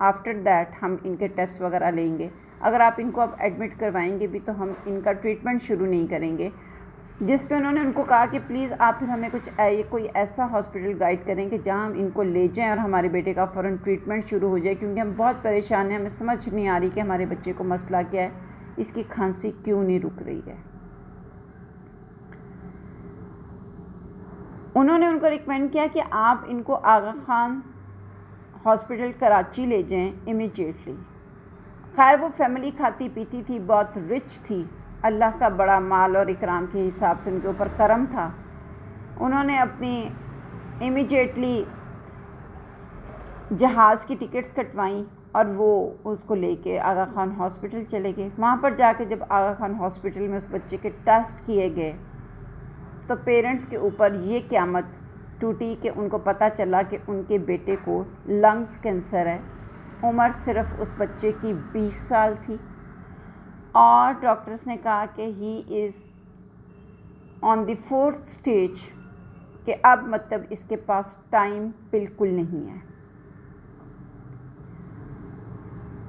After that ہم ان کے test وغیرہ لیں گے. اگر آپ ان کو اب ایڈمٹ کروائیں گے بھی تو ہم ان کا ٹریٹمنٹ شروع نہیں کریں گے. جس پہ انہوں نے ان کو کہا کہ پلیز آپ پھر ہمیں کوئی ایسا ہاسپٹل گائیڈ کریں کہ جہاں ہم ان کو لے جائیں اور ہمارے بیٹے کا فوراً ٹریٹمنٹ شروع ہو جائے, کیونکہ ہم بہت پریشان ہیں, ہمیں سمجھ نہیں آ رہی کہ ہمارے بچے کو مسئلہ کیا ہے, اس کی کھانسی کیوں نہیں رک رہی ہے. انہوں نے ان کو ریکمینڈ کیا کہ آپ ان کو آغا خان ہاسپٹل کراچی لے جائیں امیجیٹلی. خیر وہ فیملی کھاتی پیتی تھی, بہت رچ تھی, اللہ کا بڑا مال اور اکرام کے حساب سے ان کے اوپر کرم تھا. انہوں نے اپنی امیجیٹلی جہاز کی ٹکٹس کٹوائیں اور وہ اس کو لے کے آغا خان ہاسپٹل چلے گئے. وہاں پر جا کے جب آغا خان ہاسپٹل میں اس بچے کے ٹیسٹ کیے گئے تو پیرنٹس کے اوپر یہ قیامت ٹوٹی کہ ان کو پتہ چلا کہ ان کے بیٹے کو لنگز کینسر ہے. عمر صرف اس بچے کی 20 سال تھی اور ڈاکٹرز نے کہا کہ ہی از آن دی 4th اسٹیج, کہ اب مطلب اس کے پاس ٹائم بالکل نہیں ہے.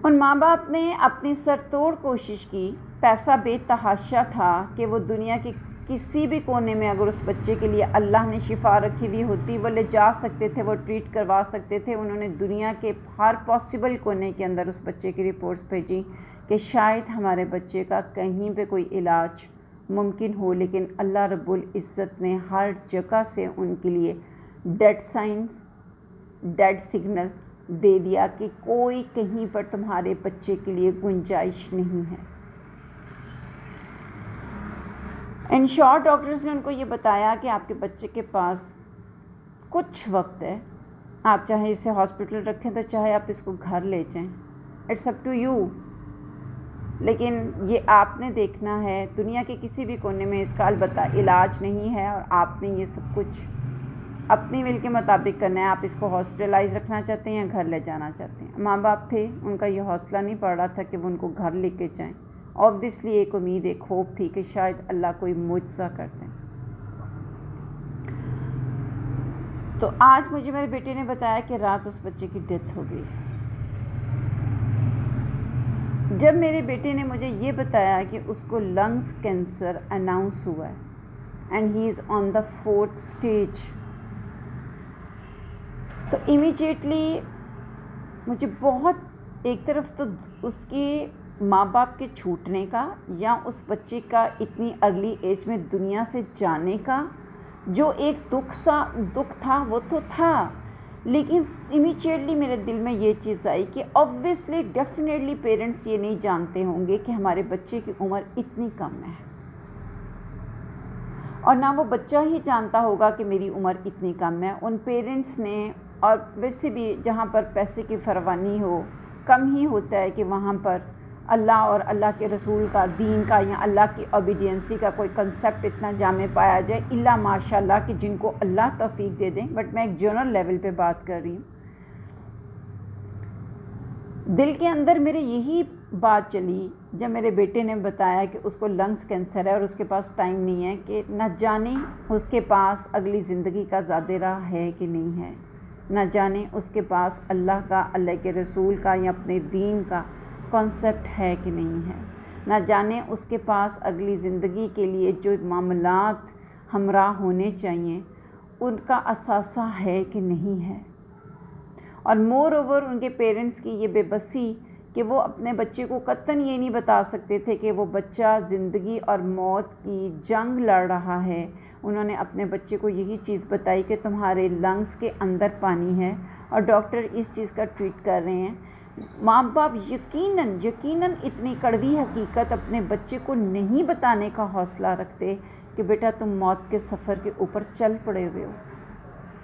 ان ماں باپ نے اپنی سر توڑ کوشش کی, پیسہ بے تحاشا تھا کہ وہ دنیا کے کسی بھی کونے میں اگر اس بچے کے لیے اللہ نے شفا رکھی ہوئی ہوتی وہ لے جا سکتے تھے, وہ ٹریٹ کروا سکتے تھے. انہوں نے دنیا کے ہر پاسبل کونے کے اندر اس بچے کی رپورٹس بھیجی کہ شاید ہمارے بچے کا کہیں پہ کوئی علاج ممکن ہو, لیکن اللہ رب العزت نے ہر جگہ سے ان کے لیے ڈیڈ سائنس, ڈیڈ سگنل دے دیا کہ کوئی کہیں پر تمہارے بچے کے لیے گنجائش نہیں ہے. ان شارٹ ڈاکٹرز نے ان کو یہ بتایا کہ آپ کے بچے کے پاس کچھ وقت ہے, آپ چاہے اسے ہاسپٹل رکھیں تو چاہے آپ اس کو گھر لے جائیں, اٹس اپ ٹو یو. لیکن یہ آپ نے دیکھنا ہے, دنیا کے کسی بھی کونے میں اس کا البتہ علاج نہیں ہے اور آپ نے یہ سب کچھ اپنی ول کے مطابق کرنا ہے. آپ اس کو ہاسپٹلائز رکھنا چاہتے ہیں یا گھر لے جانا چاہتے ہیں. ماں باپ تھے, ان کا یہ حوصلہ نہیں پڑ رہا تھا کہ وہ ان کو گھر لے کے جائیں. اوبویسلی ایک امید, ایک ہوپ تھی کہ شاید اللہ کوئی معجزہ کر دیں. تو آج مجھے میرے بیٹے نے بتایا کہ رات اس بچے کی ڈیتھ ہو گئی. جب میرے بیٹے نے مجھے یہ بتایا کہ اس کو لنگز کینسر اناؤنس ہوا ہے and he is on the 4th stage, تو امیجیٹلی مجھے بہت, ایک طرف تو اس کے ماں باپ کے چھوٹنے کا یا اس بچے کا اتنی ارلی ایج میں دنیا سے جانے کا جو ایک دکھ تھا وہ تو تھا, لیکن امیجیٹلی میرے دل میں یہ چیز آئی کہ اوبویسلی ڈیفینیٹلی پیرنٹس یہ نہیں جانتے ہوں گے کہ ہمارے بچے کی عمر اتنی کم ہے, اور نہ وہ بچہ ہی جانتا ہوگا کہ میری عمر اتنی کم ہے. ان پیرنٹس نے, اور ویسے بھی جہاں پر پیسے کی فراوانی ہو کم ہی ہوتا ہے کہ وہاں پر اللہ اور اللہ کے رسول کا, دین کا یا اللہ کی اوبیڈینسی کا کوئی کنسیپٹ اتنا جامع پایا جائے, الا ماشاء اللہ کہ جن کو اللہ توفیق دے دیں. بٹ میں ایک جنرل لیول پہ بات کر رہی ہوں. دل کے اندر میرے یہی بات چلی جب میرے بیٹے نے بتایا کہ اس کو لنگز کینسر ہے اور اس کے پاس ٹائم نہیں ہے, کہ نہ جانے اس کے پاس اگلی زندگی کا زیادہ راہ ہے کہ نہیں ہے, نہ جانے اس کے پاس اللہ کا, اللہ کے رسول کا یا اپنے دین کا کانسیپٹ ہے کہ نہیں ہے, نہ جانے اس کے پاس اگلی زندگی کے لیے جو معاملات ہمراہ ہونے چاہیے ان کا اثاثہ ہے کہ نہیں ہے. اور مور اوور ان کے پیرنٹس کی یہ بے بسی کہ وہ اپنے بچے کو قطعاً یہ نہیں بتا سکتے تھے کہ وہ بچہ زندگی اور موت کی جنگ لڑ رہا ہے. انہوں نے اپنے بچے کو یہی چیز بتائی کہ تمہارے لنگز کے اندر پانی ہے اور ڈاکٹر اس چیز کا ٹریٹ کر رہے ہیں. ماں باپ یقیناً اتنی کڑوی حقیقت اپنے بچے کو نہیں بتانے کا حوصلہ رکھتے کہ بیٹا تم موت کے سفر کے اوپر چل پڑے ہوئے ہو,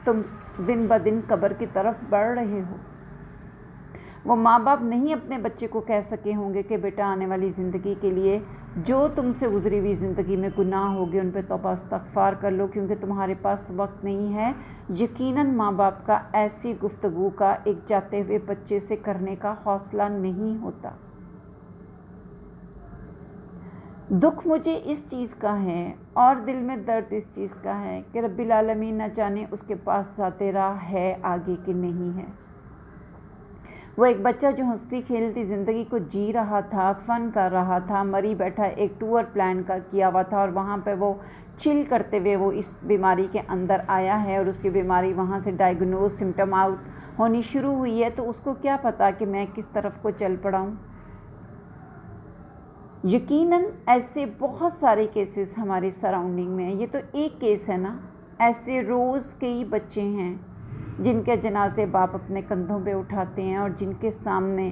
تم دن بدن قبر کی طرف بڑھ رہے ہو. وہ ماں باپ نہیں اپنے بچے کو کہہ سکے ہوں گے کہ بیٹا آنے والی زندگی کے لیے جو تم سے گزری ہوئی زندگی میں گناہ ہوگے ان پہ توبہ استغفار کر لو کیونکہ تمہارے پاس وقت نہیں ہے. یقیناً ماں باپ کا ایسی گفتگو کا ایک جاتے ہوئے بچے سے کرنے کا حوصلہ نہیں ہوتا. دکھ مجھے اس چیز کا ہے اور دل میں درد اس چیز کا ہے کہ رب العالمین نہ جانے اس کے پاس ذات راہ ہے آگے کہ نہیں ہے. وہ ایک بچہ جو ہنستی کھیلتی زندگی کو جی رہا تھا، فن کر رہا تھا، مری بیٹھا ایک ٹور پلان کیا ہوا تھا، اور وہاں پہ وہ چل کرتے ہوئے وہ اس بیماری کے اندر آیا ہے، اور اس کی بیماری وہاں سے ڈائیگنوز سمٹم آؤٹ ہونی شروع ہوئی ہے، تو اس کو کیا پتا کہ میں کس طرف کو چل پڑا ہوں۔ یقیناً ایسے بہت سارے کیسز ہمارے سراؤنڈنگ میں ہیں، یہ تو ایک کیس ہے نا، ایسے روز کئی بچے ہیں جن کے جنازے باپ اپنے کندھوں پہ اٹھاتے ہیں، اور جن کے سامنے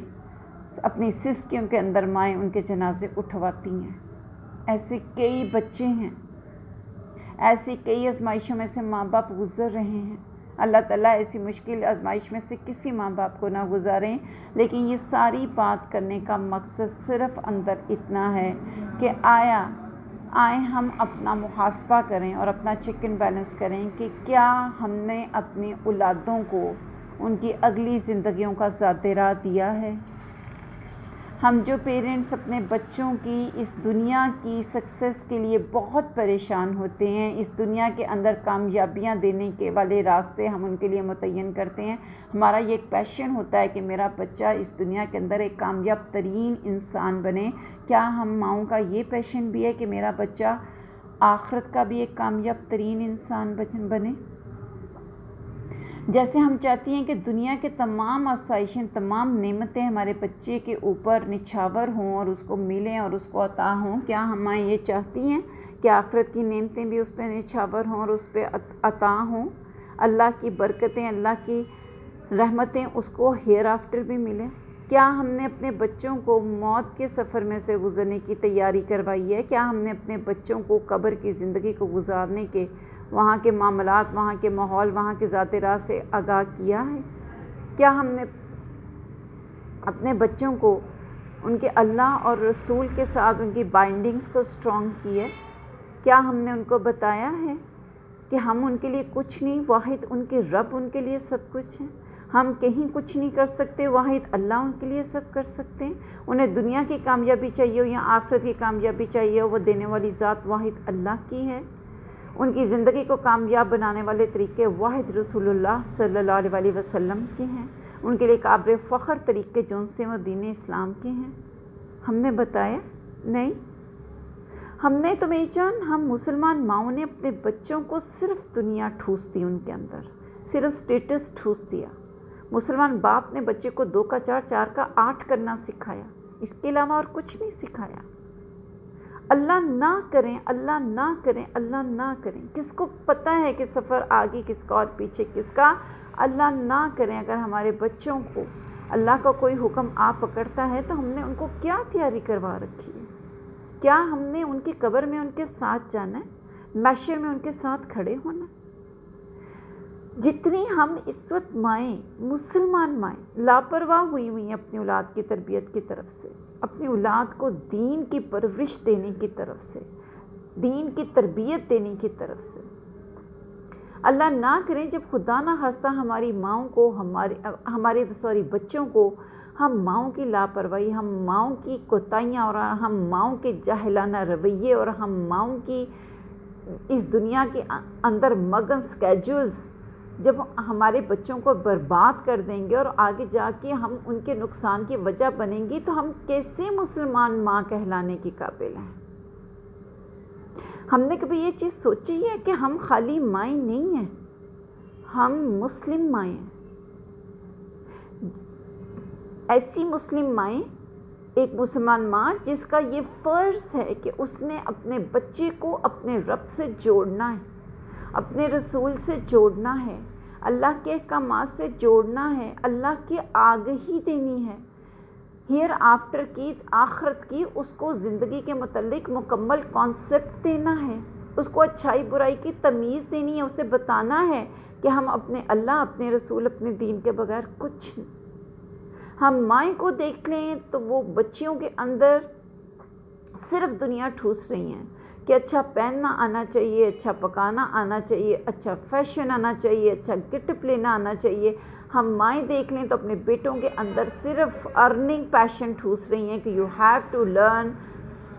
اپنی سسکیوں کے اندر مائیں ان کے جنازے اٹھواتی ہیں۔ ایسے کئی بچے ہیں، ایسی کئی آزمائشوں میں سے ماں باپ گزر رہے ہیں۔ اللہ تعالیٰ ایسی مشکل آزمائش میں سے کسی ماں باپ کو نہ گزاریں، لیکن یہ ساری بات کرنے کا مقصد صرف اندر اتنا ہے کہ آئیں ہم اپنا محاسبہ کریں اور اپنا چیک اینڈ بیلنس کریں کہ کیا ہم نے اپنی اولادوں کو ان کی اگلی زندگیوں کا ذات راہ دیا ہے۔ ہم جو پیرنٹس اپنے بچوں کی اس دنیا کی سکسیس کے لیے بہت پریشان ہوتے ہیں، اس دنیا کے اندر کامیابیاں دینے کے والے راستے ہم ان کے لیے متعین کرتے ہیں، ہمارا یہ ایک پیشن ہوتا ہے کہ میرا بچہ اس دنیا کے اندر ایک کامیاب ترین انسان بنے۔ کیا ہم ماؤں کا یہ پیشن بھی ہے کہ میرا بچہ آخرت کا بھی ایک کامیاب ترین انسان بنے؟ جیسے ہم چاہتی ہیں کہ دنیا کے تمام آسائشیں، تمام نعمتیں ہمارے بچے کے اوپر نچھاور ہوں اور اس کو ملیں اور اس کو عطا ہوں، کیا ہم یہ چاہتی ہیں کہ آخرت کی نعمتیں بھی اس پہ نچھاور ہوں اور اس پہ عطا ہوں، اللہ کی برکتیں، اللہ کی رحمتیں اس کو ہیئر آفٹر بھی ملیں؟ کیا ہم نے اپنے بچوں کو موت کے سفر میں سے گزرنے کی تیاری کروائی ہے؟ کیا ہم نے اپنے بچوں کو قبر کی زندگی کو گزارنے کے وہاں کے معاملات، وہاں کے ماحول، وہاں کے ذات راہ سے آگاہ کیا ہے؟ کیا ہم نے اپنے بچوں کو ان کے اللہ اور رسول کے ساتھ ان کی بائنڈنگز کو سٹرونگ کی ہے؟ کیا ہم نے ان کو بتایا ہے کہ ہم ان کے لیے کچھ نہیں، واحد ان کے رب ان کے لیے سب کچھ ہے، ہم کہیں کچھ نہیں کر سکتے، واحد اللہ ان کے لیے سب کر سکتے ہیں؟ انہیں دنیا کی کامیابی چاہیے ہو یا آخرت کی کامیابی چاہیے ہو، وہ دینے والی ذات واحد اللہ کی ہے۔ ان کی زندگی کو کامیاب بنانے والے طریقے واحد رسول اللہ صلی اللہ علیہ وسلم کے ہیں، ان کے لیے قابل فخر طریقے جون سے وہ دین اسلام کے ہیں۔ ہم نے بتایا نہیں؟ ہم نے تو میری جان، ہم مسلمان ماؤں نے اپنے بچوں کو صرف دنیا ٹھوس دی، ان کے اندر صرف سٹیٹس ٹھوس دیا۔ مسلمان باپ نے بچے کو 2 کا 4، 4 کا 8 کرنا سکھایا، اس کے علاوہ اور کچھ نہیں سکھایا۔ اللہ نہ کریں، اللہ نہ کریں، اللہ نہ کریں۔ کس کو پتہ ہے کہ سفر آگے کس کا اور پیچھے کس کا؟ اللہ نہ کریں۔ اگر ہمارے بچوں کو اللہ کا کوئی حکم پکڑتا ہے تو ہم نے ان کو کیا تیاری کروا رکھی ہے؟ کیا ہم نے ان کی قبر میں ان کے ساتھ جانا ہے؟ محشر میں ان کے ساتھ کھڑے ہونا؟ جتنی ہم اس وقت مائیں، مسلمان مائیں لاپرواہ ہوئی ہیں اپنی اولاد کی تربیت کی طرف سے، اپنی اولاد کو دین کی پرورش دینے کی طرف سے، دین کی تربیت دینے کی طرف سے۔ اللہ نہ کریں جب خدا نہ خواستہ ہماری ماؤں کو، ہمارے بچوں کو ہم ماؤں کی لاپرواہی، ہم ماؤں کی کوتاہیاں اور ہم ماؤں کے جاہلانہ رویے اور ہم ماؤں کی اس دنیا کے اندر مگن سکیجولز جب ہمارے بچوں کو برباد کر دیں گے اور آگے جا کے ہم ان کے نقصان کی وجہ بنیں گی، تو ہم کیسے مسلمان ماں کہلانے کی قابل ہیں؟ ہم نے کبھی یہ چیز سوچی ہے کہ ہم خالی مائیں نہیں ہیں، ہم مسلم مائیں ہیں۔ ایسی مسلم مائیں، ایک مسلمان ماں جس کا یہ فرض ہے کہ اس نے اپنے بچے کو اپنے رب سے جوڑنا ہے، اپنے رسول سے جوڑنا ہے، اللہ کے احکامات سے جوڑنا ہے، اللہ کی آگہی دینی ہے، ہیئر آفٹر کی، آخرت کی، اس کو زندگی کے متعلق مکمل کانسیپٹ دینا ہے، اس کو اچھائی برائی کی تمیز دینی ہے، اسے بتانا ہے کہ ہم اپنے اللہ، اپنے رسول، اپنے دین کے بغیر کچھ نہیں۔ ہم مائیں کو دیکھ لیں تو وہ بچیوں کے اندر صرف دنیا ٹھوس رہی ہیں کہ اچھا پہننا آنا چاہیے، اچھا پکانا آنا چاہیے، اچھا فیشن آنا چاہیے، اچھا گٹ اپ لینا آنا چاہیے۔ ہم مائیں دیکھ لیں تو اپنے بیٹوں کے اندر صرف ارننگ پیشن ٹھوس رہی ہیں کہ you have to learn,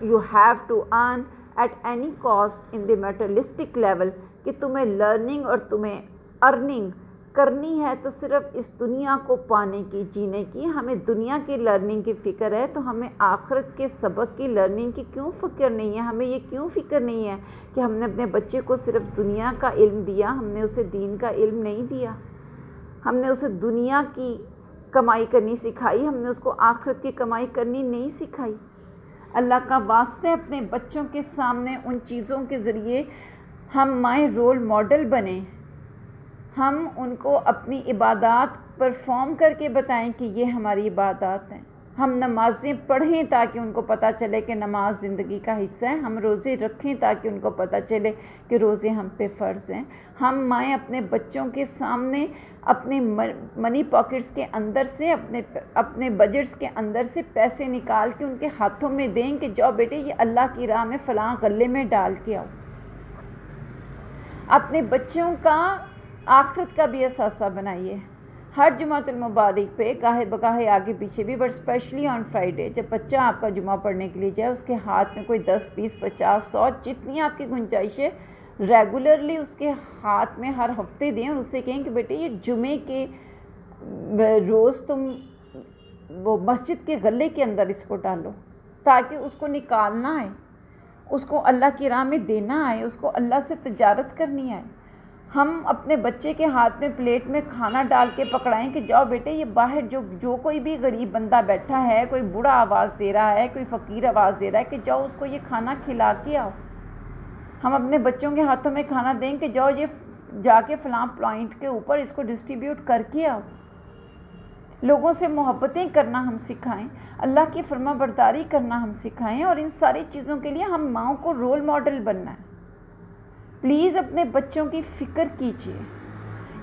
you have to earn at any cost in the materialistic level, کہ تمہیں لرننگ اور تمہیں ارننگ کرنی ہے تو صرف اس دنیا کو پانے کی، جینے کی. ہمیں دنیا کی لرننگ کی فکر ہے تو ہمیں آخرت کے سبق کی لرننگ کی کیوں فکر نہیں ہے؟ ہمیں یہ کیوں فکر نہیں ہے کہ ہم نے اپنے بچے کو صرف دنیا کا علم دیا، ہم نے اسے دین کا علم نہیں دیا. ہم نے اسے دنیا کی کمائی کرنی سکھائی، ہم نے اس کو آخرت کی کمائی کرنی نہیں سکھائی. اللہ کا واسطے اپنے بچوں کے سامنے ان چیزوں کے ذریعے ہم مائیں رول ماڈل بنیں. ہم ان کو اپنی عبادات پرفارم کر کے بتائیں کہ یہ ہماری عبادات ہیں. ہم نمازیں پڑھیں تاکہ ان کو پتہ چلے کہ نماز زندگی کا حصہ ہے. ہم روزے رکھیں تاکہ ان کو پتہ چلے کہ روزے ہم پہ فرض ہیں. ہم مائیں اپنے بچوں کے سامنے اپنے منی پاکٹس کے اندر سے، اپنے بجٹس کے اندر سے پیسے نکال کے ان کے ہاتھوں میں دیں کہ جاؤ بیٹے یہ اللہ کی راہ میں فلاں غلے میں ڈال کے آؤ. اپنے بچوں کا آخرت کا بھی اثاثہ بنائیے. ہر جمعۃ المبارک پہ گاہے بگاہے آگے پیچھے بھی، بٹ اسپیشلی آن فرائیڈے جب بچہ آپ کا جمعہ پڑھنے کے لیے جائے، اس کے ہاتھ میں کوئی 10 20 50 100 جتنی آپ کی گنجائش ہے ریگولرلی اس کے ہاتھ میں ہر ہفتے دیں، اور اسے کہیں کہ بیٹے یہ جمعے کے روز تم وہ مسجد کے غلے کے اندر اس کو ڈالو، تاکہ اس کو نکالنا آئے، اس کو اللہ کی راہ میں دینا آئے، اس کو اللہ سے تجارت کرنی آئے. ہم اپنے بچے کے ہاتھ میں پلیٹ میں کھانا ڈال کے پکڑائیں کہ جاؤ بیٹے یہ باہر جو کوئی بھی غریب بندہ بیٹھا ہے، کوئی بوڑھا آواز دے رہا ہے، کوئی فقیر آواز دے رہا ہے، کہ جاؤ اس کو یہ کھانا کھلا کے آؤ. ہم اپنے بچوں کے ہاتھوں میں کھانا دیں کہ جاؤ یہ جا کے فلاں پوائنٹ کے اوپر اس کو ڈسٹریبیوٹ کر کے آؤ. لوگوں سے محبتیں کرنا ہم سکھائیں، اللہ کی فرما برداری کرنا ہم سکھائیں، اور ان ساری چیزوں کے لیے ہم ماؤں کو رول ماڈل بننا ہے. پلیز اپنے بچوں کی فکر کیجیے.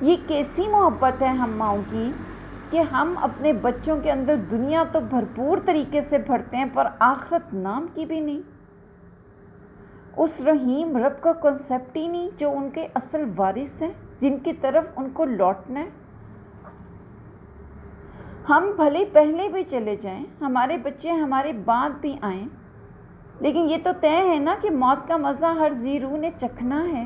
یہ کیسی محبت ہے ہم ماؤں کی کہ ہم اپنے بچوں کے اندر دنیا تو بھرپور طریقے سے بھرتے ہیں پر آخرت نام کی بھی نہیں. اس رحیم رب کا کنسیپٹ ہی نہیں جو ان کے اصل وارث ہیں، جن کی طرف ان کو لوٹنا ہے. ہم بھلے پہلے بھی چلے جائیں، ہمارے بچے ہمارے بعد بھی آئیں، لیکن یہ تو طے ہے نا کہ موت کا مزہ ہر ذی روح نے چکھنا ہے.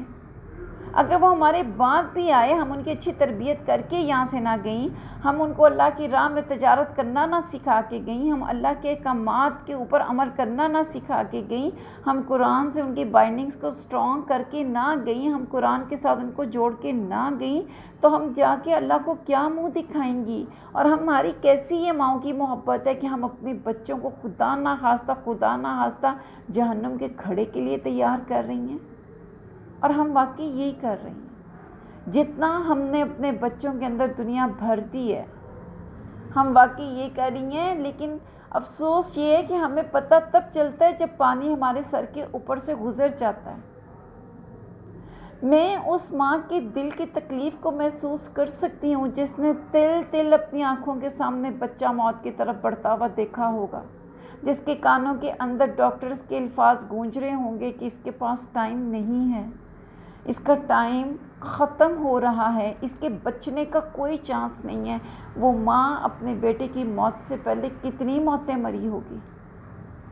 اگر وہ ہمارے بعد بھی آئے، ہم ان کی اچھی تربیت کر کے یہاں سے نہ گئیں، ہم ان کو اللہ کی راہ میں تجارت کرنا نہ سکھا کے گئیں، ہم اللہ کے احکامات کے اوپر عمل کرنا نہ سکھا کے گئیں، ہم قرآن سے ان کی بائنڈنگز کو سٹرونگ کر کے نہ گئیں، ہم قرآن کے ساتھ ان کو جوڑ کے نہ گئیں، تو ہم جا کے اللہ کو کیا منہ دکھائیں گی؟ اور ہماری کیسی یہ ماؤں کی محبت ہے کہ ہم اپنے بچوں کو خدا نہ خواستہ جہنم کے کھڑے کے لیے تیار کر رہی ہیں. اور ہم واقعی یہی کر رہی ہیں. جتنا ہم نے اپنے بچوں کے اندر دنیا بھر دی ہے، ہم واقعی یہ کر رہی ہیں. لیکن افسوس یہ ہے کہ ہمیں پتہ تب چلتا ہے جب پانی ہمارے سر کے اوپر سے گزر جاتا ہے. میں اس ماں کے دل کی تکلیف کو محسوس کر سکتی ہوں جس نے تل تل اپنی آنکھوں کے سامنے بچہ موت کی طرف بڑھتا ہوا دیکھا ہوگا، جس کے کانوں کے اندر ڈاکٹرز کے الفاظ گونج رہے ہوں گے کہ اس کے پاس ٹائم نہیں ہے، اس کا ٹائم ختم ہو رہا ہے، اس کے بچنے کا کوئی چانس نہیں ہے. وہ ماں اپنے بیٹے کی موت سے پہلے کتنی موتیں مری ہوگی،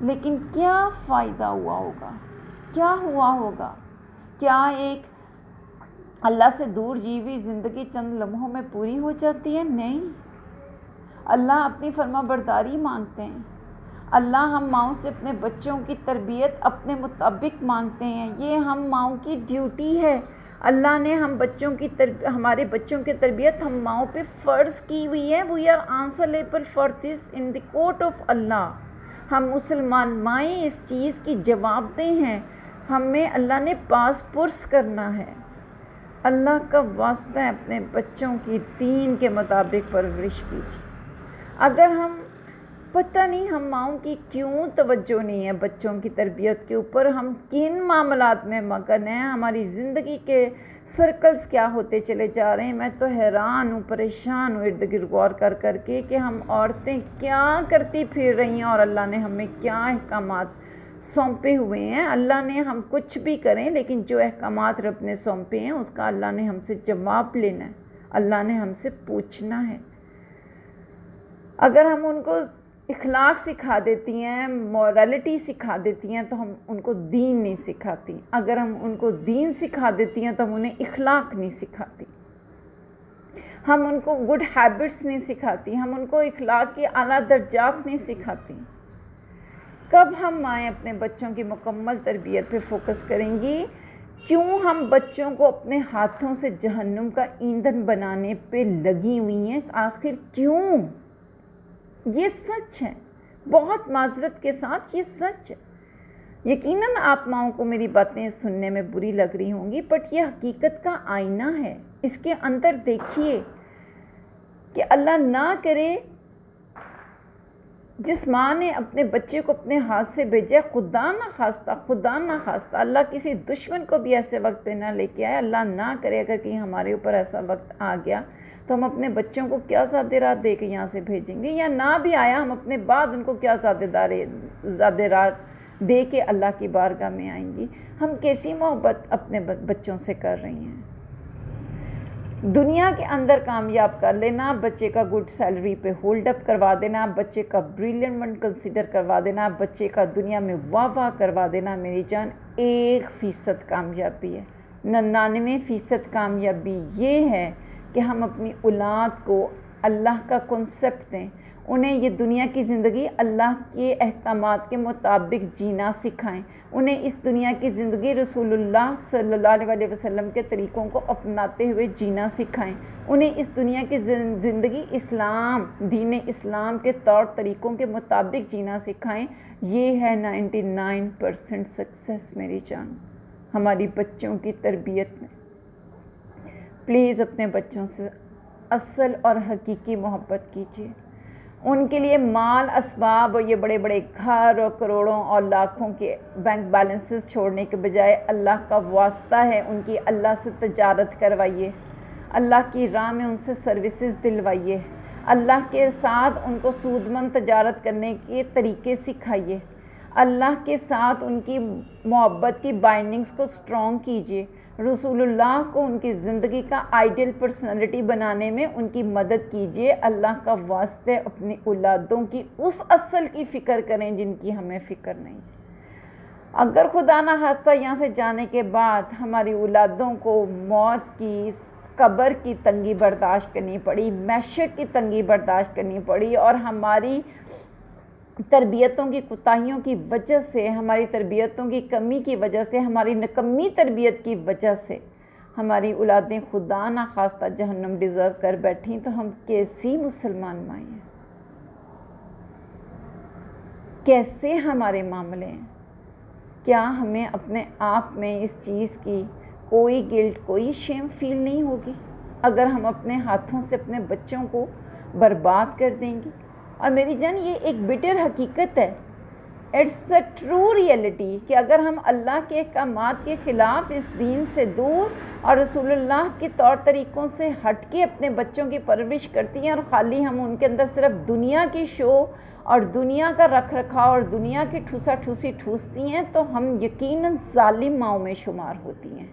لیکن کیا فائدہ ہوا ہوگا؟ کیا ہوا ہوگا؟ کیا ایک اللہ سے دور جی ہوئی زندگی چند لمحوں میں پوری ہو جاتی ہے؟ نہیں. اللہ اپنی فرما برداری مانگتے ہیں. اللہ ہم ماؤں سے اپنے بچوں کی تربیت اپنے مطابق مانگتے ہیں. یہ ہم ماؤں کی ڈیوٹی ہے. اللہ نے ہمارے بچوں کی تربیت ہم ماؤں پہ فرض کی ہوئی ہے. We are answerable for this in the court of Allah. ہم مسلمان مائیں اس چیز کی جواب دہ ہیں. ہمیں اللہ نے پاس پرس کرنا ہے. اللہ کا واسطہ ہے اپنے بچوں کی دین کے مطابق پرورش کیجیے. اگر ہم پتہ نہیں ہم ماؤں کی کیوں توجہ نہیں ہے بچوں کی تربیت کے اوپر، ہم کن معاملات میں مگن ہیں، ہماری زندگی کے سرکلز کیا ہوتے چلے جا رہے ہیں. میں تو حیران ہوں، پریشان ہوں ارد گرد غور کر کر کے کہ ہم عورتیں کیا کرتی پھر رہی ہیں اور اللہ نے ہمیں کیا احکامات سونپے ہوئے ہیں. اللہ نے ہم کچھ بھی کریں، لیکن جو احکامات رب نے سونپے ہیں اس کا اللہ نے ہم سے جواب لینا ہے، اللہ نے ہم سے پوچھنا ہے. اگر ہم ان کو اخلاق سکھا دیتی ہیں، مورالٹی سکھا دیتی ہیں، تو ہم ان کو دین نہیں سکھاتی. اگر ہم ان کو دین سکھا دیتی ہیں تو ہم انہیں اخلاق نہیں سکھاتی. ہم ان کو گڈ ہیبٹس نہیں سکھاتی، ہم ان کو اخلاق کے اعلیٰ درجات نہیں سکھاتی۔ کب ہم مائیں اپنے بچوں کی مکمل تربیت پہ فوکس کریں گی؟ کیوں ہم بچوں کو اپنے ہاتھوں سے جہنم کا ایندھن بنانے پہ لگی ہوئی ہیں؟ آخر کیوں؟ یہ سچ ہے، بہت معذرت کے ساتھ یہ سچ ہے۔ یقیناً آپ ماؤں کو میری باتیں سننے میں بری لگ رہی ہوں گی، بٹ یہ حقیقت کا آئینہ ہے۔ اس کے اندر دیکھیے کہ اللہ نہ کرے جس ماں نے اپنے بچے کو اپنے ہاتھ سے بھیجا، خدا نہ خواستہ اللہ کسی دشمن کو بھی ایسے وقت پہ نہ لے کے آئے۔ اللہ نہ کرے اگر کہیں ہمارے اوپر ایسا وقت آ گیا تو ہم اپنے بچوں کو کیا زیادہ راہ دے کے یہاں سے بھیجیں گے، یا نہ بھی آیا ہم اپنے بعد ان کو کیا زیادہ راہ دے کے اللہ کی بارگاہ میں آئیں گی۔ ہم کیسی محبت اپنے بچوں سے کر رہی ہیں؟ دنیا کے اندر کامیاب کر لینا، بچے کا گڈ سیلری پہ ہولڈ اپ کروا دینا، بچے کا بریلینٹ ون کنسیڈر کروا دینا، بچے کا دنیا میں واہ کروا دینا، میری جان 1% کامیابی ہے۔ 99% کامیابی یہ ہے کہ ہم اپنی اولاد کو اللہ کا کنسپٹ دیں، انہیں یہ دنیا کی زندگی اللہ کے احکامات کے مطابق جینا سکھائیں، انہیں اس دنیا کی زندگی رسول اللہ صلی اللہ علیہ وسلم کے طریقوں کو اپناتے ہوئے جینا سکھائیں، انہیں اس دنیا کی زندگی دین اسلام کے طور طریقوں کے مطابق جینا سکھائیں۔ یہ ہے 99% سکسیس میری جان ہماری بچوں کی تربیت میں۔ پلیز اپنے بچوں سے اصل اور حقیقی محبت کیجیے۔ ان کے لیے مال اسباب اور یہ بڑے بڑے گھر اور کروڑوں اور لاکھوں کے بینک بیلنسز چھوڑنے کے بجائے اللہ کا واسطہ ہے ان کی اللہ سے تجارت کروائیے، اللہ کی راہ میں ان سے سروسز دلوائیے، اللہ کے ساتھ ان کو سود مند تجارت کرنے کے طریقے سکھائیے، اللہ کے ساتھ ان کی محبت کی بائنڈنگز کو سٹرونگ کیجیے، رسول اللہ کو ان کی زندگی کا آئیڈیل پرسنالٹی بنانے میں ان کی مدد کیجیے۔ اللہ کا واسطے اپنی اولادوں کی اس اصل کی فکر کریں جن کی ہمیں فکر نہیں۔ اگر خدا نہ خواستہ یہاں سے جانے کے بعد ہماری اولادوں کو موت کی، قبر کی تنگی برداشت کرنی پڑی، معیشت کی تنگی برداشت کرنی پڑی، اور ہماری تربیتوں کی کوتاہیوں کی وجہ سے، ہماری تربیتوں کی کمی کی وجہ سے، ہماری نکمی تربیت کی وجہ سے ہماری اولادیں خدا نہ خواستہ جہنم ڈیزرو کر بیٹھیں، تو ہم کیسی مسلمان مائیں ہیں؟ کیسے ہمارے معاملے ہیں؟ کیا ہمیں اپنے آپ میں اس چیز کی کوئی گلٹ، کوئی شیم فیل نہیں ہوگی اگر ہم اپنے ہاتھوں سے اپنے بچوں کو برباد کر دیں گی؟ اور میری جان یہ ایک بٹر حقیقت ہے، اٹس اے ٹرو ریئلٹی، کہ اگر ہم اللہ کے احکامات کے خلاف، اس دین سے دور اور رسول اللہ کے طور طریقوں سے ہٹ کے اپنے بچوں کی پرورش کرتی ہیں، اور خالی ہم ان کے اندر صرف دنیا کی شو اور دنیا کا رکھ رکھاؤ اور دنیا کی ٹھوسا ٹھوسی ٹھوستی ہیں، تو ہم یقیناً ظالم ماؤں میں شمار ہوتی ہیں،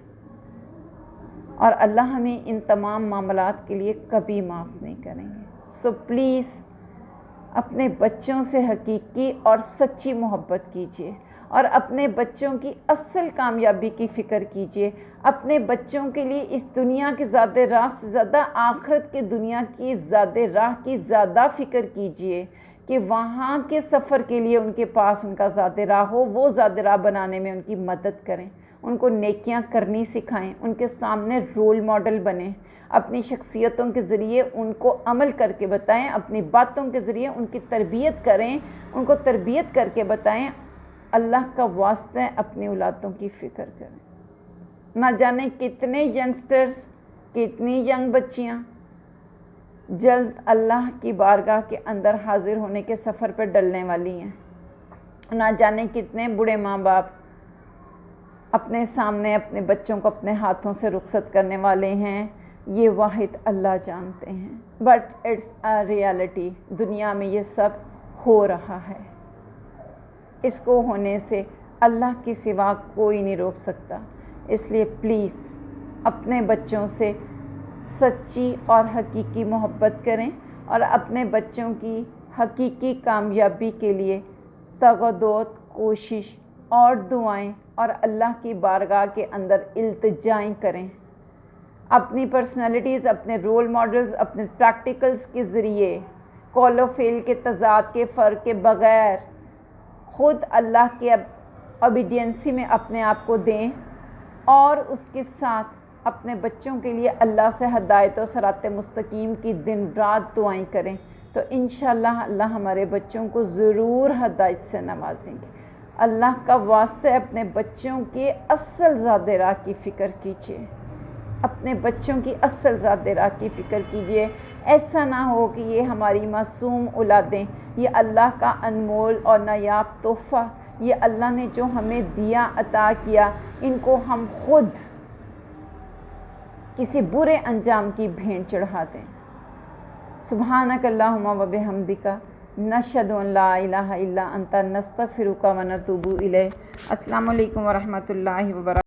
اور اللہ ہمیں ان تمام معاملات کے لیے کبھی معاف نہیں کریں گے۔ سو پلیز اپنے بچوں سے حقیقی اور سچی محبت کیجیے، اور اپنے بچوں کی اصل کامیابی کی فکر کیجیے، اپنے بچوں کے لیے اس دنیا کی زیادہ راہ سے زیادہ آخرت کی دنیا کی زیادہ راہ کی زیادہ فکر کیجیے، کہ وہاں کے سفر کے لیے ان کے پاس ان کا زیادہ راہ ہو، وہ زیادہ راہ بنانے میں ان کی مدد کریں، ان کو نیکیاں کرنی سکھائیں، ان کے سامنے رول ماڈل بنیں، اپنی شخصیتوں کے ذریعے ان کو عمل کر کے بتائیں، اپنی باتوں کے ذریعے ان کی تربیت کریں، ان کو تربیت کر کے بتائیں۔ اللہ کا واسطہ اپنی اولادوں کی فکر کریں۔ نہ جانے کتنے ینگسٹرز، کتنی ینگ بچیاں جلد اللہ کی بارگاہ کے اندر حاضر ہونے کے سفر پر ڈلنے والی ہیں، نہ جانے کتنے بوڑھے ماں باپ اپنے سامنے اپنے بچوں کو اپنے ہاتھوں سے رخصت کرنے والے ہیں، یہ واحد اللہ جانتے ہیں، بٹ اٹس اے ریالٹی، دنیا میں یہ سب ہو رہا ہے، اس کو ہونے سے اللہ کی سوا کوئی نہیں روک سکتا۔ اس لیے پلیز اپنے بچوں سے سچی اور حقیقی محبت کریں، اور اپنے بچوں کی حقیقی کامیابی کے لیے تغدوت کوشش اور دعائیں اور اللہ کی بارگاہ کے اندر التجائیں کریں۔ اپنی پرسنالٹیز، اپنے رول ماڈلز، اپنے پریکٹیکلز کے ذریعے قول و فعل کے تضاد کے فرق کے بغیر خود اللہ کے اوبیڈینسی میں اپنے آپ کو دیں، اور اس کے ساتھ اپنے بچوں کے لیے اللہ سے ہدایت و صراط مستقیم کی دن رات دعائیں کریں، تو انشاءاللہ اللہ ہمارے بچوں کو ضرور ہدایت سے نوازیں گے۔ اللہ کا واسطہ اپنے بچوں کے اصل ذات راہ کی فکر کیجیے، اپنے بچوں کی اصل ذات راہ کی فکر کیجیے۔ ایسا نہ ہو کہ یہ ہماری معصوم اولادیں، یہ اللہ کا انمول اور نایاب تحفہ، یہ اللہ نے جو ہمیں دیا عطا کیا، ان کو ہم خود کسی برے انجام کی بھیٹ چڑھا دیں۔ سبحانک اللہم و بحمدک، نشہد ان لا الہ الا انت، نستغفرک و نتوب الیک۔ السلام علیکم ورحمۃ اللہ وبرکاتہ۔